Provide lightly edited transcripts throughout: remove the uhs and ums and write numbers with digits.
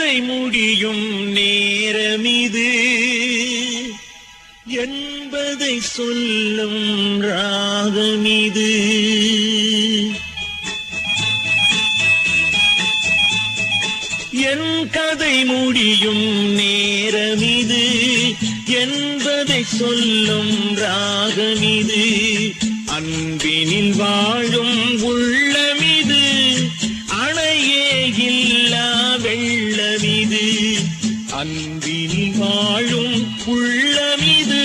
கதை முடியும் நேரமிது என்பதை சொல்லும் ராகமிது. என் கதை முடியும் நேரமிது என்பதை சொல்லும் ராகமிது. அன்பினில் வாழும் உள்ளமிது, அணையே இல்லா வெள்ளமிது. அன்பினில் வாழும் உள்ளமிது,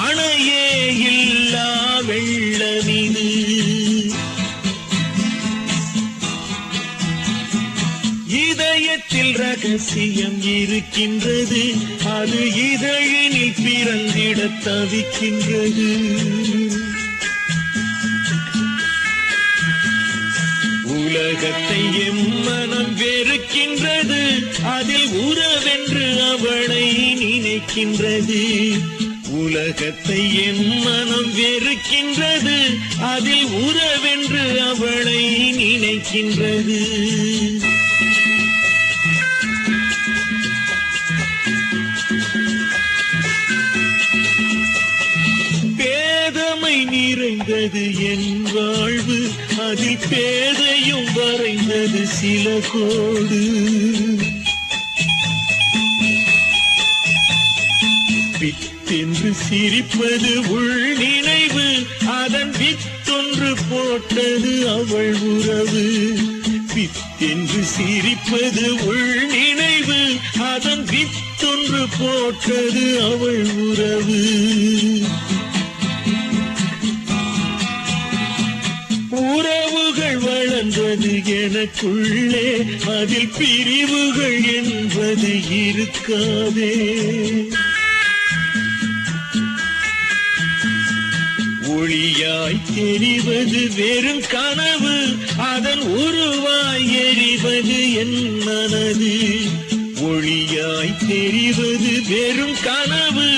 அணையே இல்லா வெள்ளமிது. இதயத்தில் ரகசியம் இருக்கின்றது, அது இதழினில் பிறந்திட தவிக்கின்றது. உலகத்தை எம்மனம் வெறுக்கின்றது, அதில் உறவென்று அவளை நினைக்கின்றது. உலகத்தை எம்மனம் வெறுக்கின்றது, அதில் உறவென்று அவளை நினைக்கின்றது. பேதமை நிறைந்தது என் வாழ்வு, அதில் பேதையும் வரைந்தது சில கோடு. வித்தென்று சிரிப்பது உள் நினைவு, அதன் வித்தொன்று போட்டது அவள் உறவு. வித்தென்று சிரிப்பது உள் நினைவு, அதன் வித்தொன்று போட்டது அவள் உறவு. உறவுகள் வளர்ந்தது எனக்குள்ளே, அதில் பிரிவுகள் என்பது இருக்காதே. ஒளியாய் தெரிவது வெறும் கனவு, அதன் உருவாய் எறிவது என் மனது. ஒளியாய் தெரிவது வெறும் கனவு,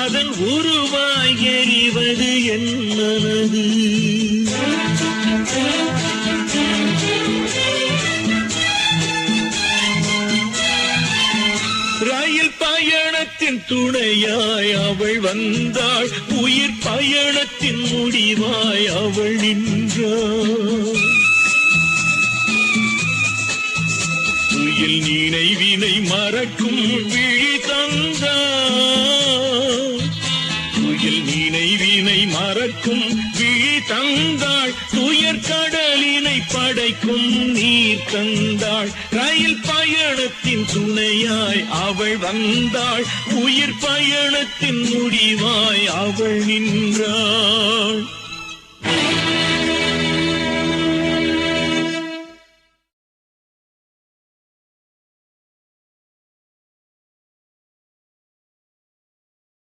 அதன் உருவாய் எறிவது என் மனது. ரயில் பயணத்தின் துணையாய் அவள் வந்தாள், உயிர் பயணத்தின் முடிவாய் அவள் நின்றாள். துயில் நினைவினை மறக்கும் விழி தந்தாள். துயில் நினைவினை மறக்கும் விழி தந்தாள். துயர் கடலினை படைக்கும் நீர் தந்தாள். ரயில் பயணத்தின் துணையாய் அவள் வந்தாள், உயிர் பயணத்தின் முடிவாய் அவள் நின்றாள்.